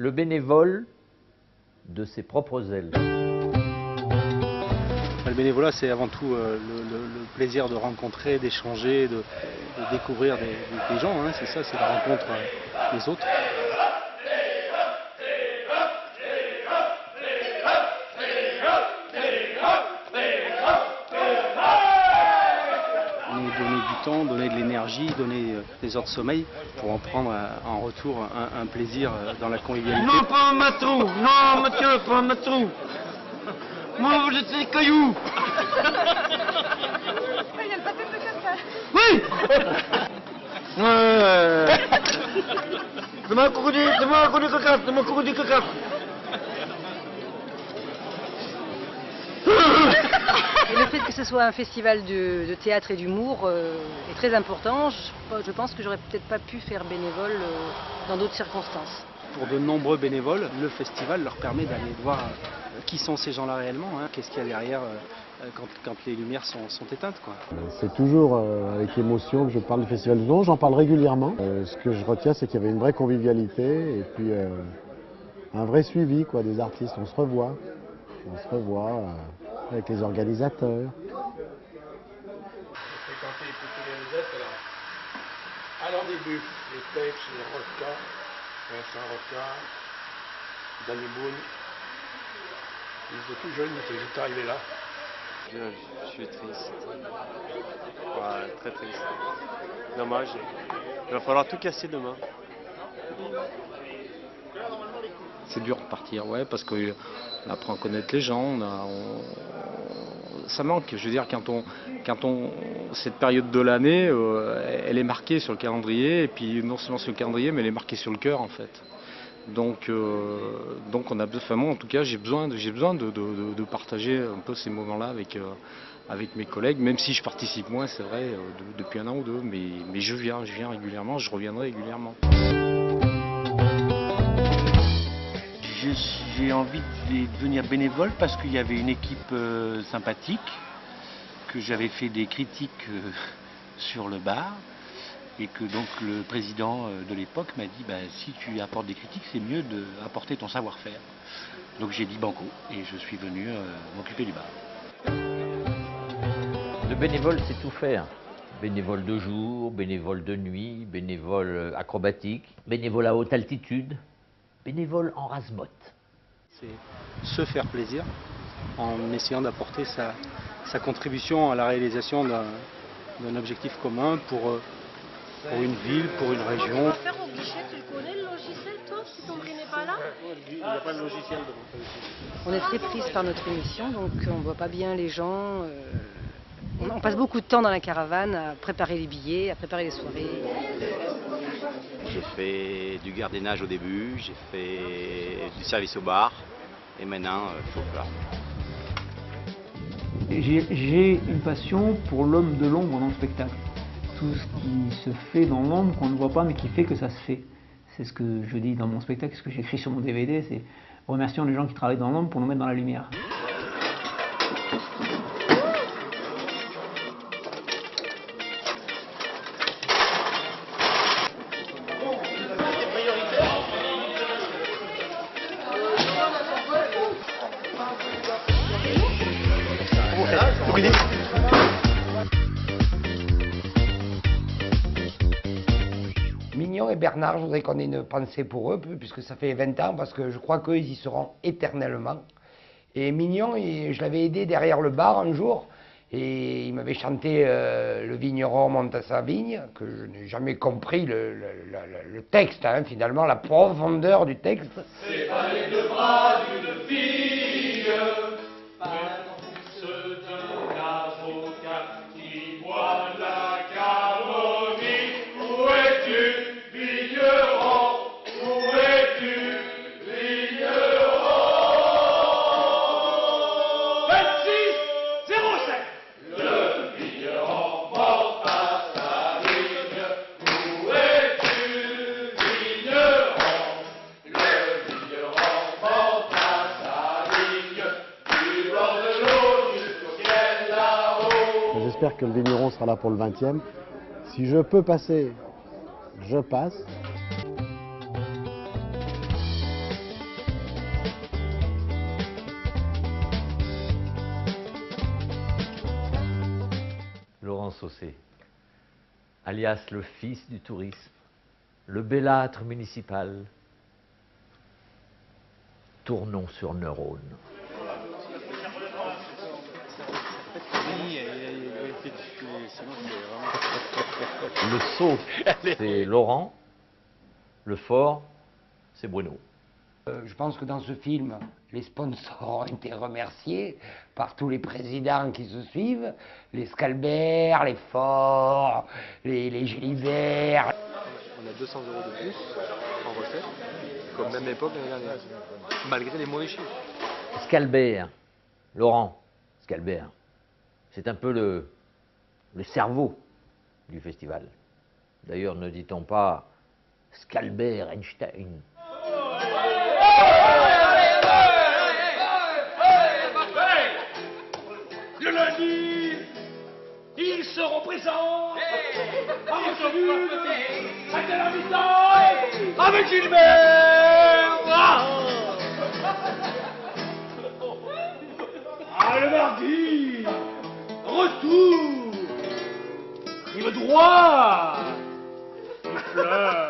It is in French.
le bénévole de ses propres ailes. Le bénévolat, c'est avant tout le plaisir de rencontrer, d'échanger, de découvrir des gens, hein, c'est ça, c'est la rencontre des autres. Donner du temps, donner de l'énergie, donner des heures de sommeil pour en prendre en retour un plaisir dans la convivialité. Non, pas un matou. Non, Mathieu, pas un matou. Moi, vous êtes des cailloux. Il y a le baptême de quelqu'un. Oui. C'est mon crocodile, c'est mon crocodile cocasse, c'est mon crocodile cocasse. Et le fait que ce soit un festival de théâtre et d'humour est très important. Je pense que j'aurais peut-être pas pu faire bénévole dans d'autres circonstances. Pour de nombreux bénévoles, le festival leur permet d'aller voir qui sont ces gens-là réellement, hein, qu'est-ce qu'il y a derrière quand les lumières sont éteintes, quoi. C'est toujours avec émotion que je parle du Festival du Don, j'en parle régulièrement. Ce que je retiens, c'est qu'il y avait une vraie convivialité et puis un vrai suivi quoi, des artistes. On se revoit avec les organisateurs. Alors début, les Peix, les Roca, Vincent Roca, Danny Boone. Ils étaient tout jeunes, ils étaient arrivés là. Je suis triste. Ouais, très triste. Dommage. Il va falloir tout casser demain. C'est dur de partir, ouais, parce qu'on apprend à connaître les gens, ça manque. Je veux dire, cette période de l'année, elle est marquée sur le calendrier, et puis non seulement sur le calendrier, mais elle est marquée sur le cœur, en fait. Donc on a besoin, enfin moi en tout cas, j'ai besoin de partager un peu ces moments-là avec mes collègues, même si je participe moins, c'est vrai, depuis un an ou deux, mais je viens régulièrement, je reviendrai régulièrement. J'ai envie de devenir bénévole parce qu'il y avait une équipe sympathique, que j'avais fait des critiques sur le bar, et que donc le président de l'époque m'a dit si tu apportes des critiques, c'est mieux d'apporter ton savoir-faire. Donc j'ai dit banco et je suis venu m'occuper du bar. Le bénévole, c'est tout faire. Bénévole de jour, bénévole de nuit, bénévole acrobatique, bénévole à haute altitude, bénévole en rase-botte. C'est se faire plaisir en essayant d'apporter sa contribution à la réalisation d'un objectif commun pour une ville, pour une région. On va faire au guichet, tu le connais le logiciel toi, si ton prix n'est pas là? Il n'y a pas de logiciel de mon pays. On est très prise par notre émission, donc on ne voit pas bien les gens. On passe beaucoup de temps dans la caravane à préparer les billets, à préparer les soirées. J'ai fait du gardiennage au début, j'ai fait du service au bar et maintenant folklore. J'ai une passion pour l'homme de l'ombre dans le spectacle. Tout ce qui se fait dans l'ombre, qu'on ne voit pas mais qui fait que ça se fait. C'est ce que je dis dans mon spectacle, ce que j'écris sur mon DVD, c'est remercions les gens qui travaillent dans l'ombre pour nous mettre dans la lumière. Mignon et Bernard, je voudrais qu'on ait une pensée pour eux, puisque ça fait 20 ans, parce que je crois qu'eux, ils y seront éternellement. Et Mignon, je l'avais aidé derrière le bar un jour, et il m'avait chanté Le vigneron monte à sa vigne, que je n'ai jamais compris le texte, hein, finalement, la profondeur du texte. C'est pas les deux bras d'une fille, qui boit la camomille. Où es-tu, vigneron? Où es-tu, vigneron? 26 07. Le vigneron porte à sa vigne. Où es-tu, vigneron? Le vigneron porte à sa vigne. Du bord de l'eau jusqu'au ciel là-haut. J'espère que le vigneron sera là pour le 20e. Si je peux passer, je passe. Jean Saucé, alias le fils du tourisme, le bellâtre municipal. Tournons sur Neurones. Le saut, c'est Laurent. Le fort, c'est Bruno. Je pense que dans ce film, les sponsors ont été remerciés par tous les présidents qui se suivent, les Scalbert, les Ford, les Gilibert. On a 200 € de plus en recette, comme même époque l'année dernière, malgré les mauvais chiffres. Scalbert, Laurent Scalbert, c'est un peu le cerveau du festival. D'ailleurs, ne dit-on pas Scalbert Einstein? Le lundi, ils seront présents en tribune à quelle mi-temps avec Gilbert. Le mardi, retour, rive droit, il pleure.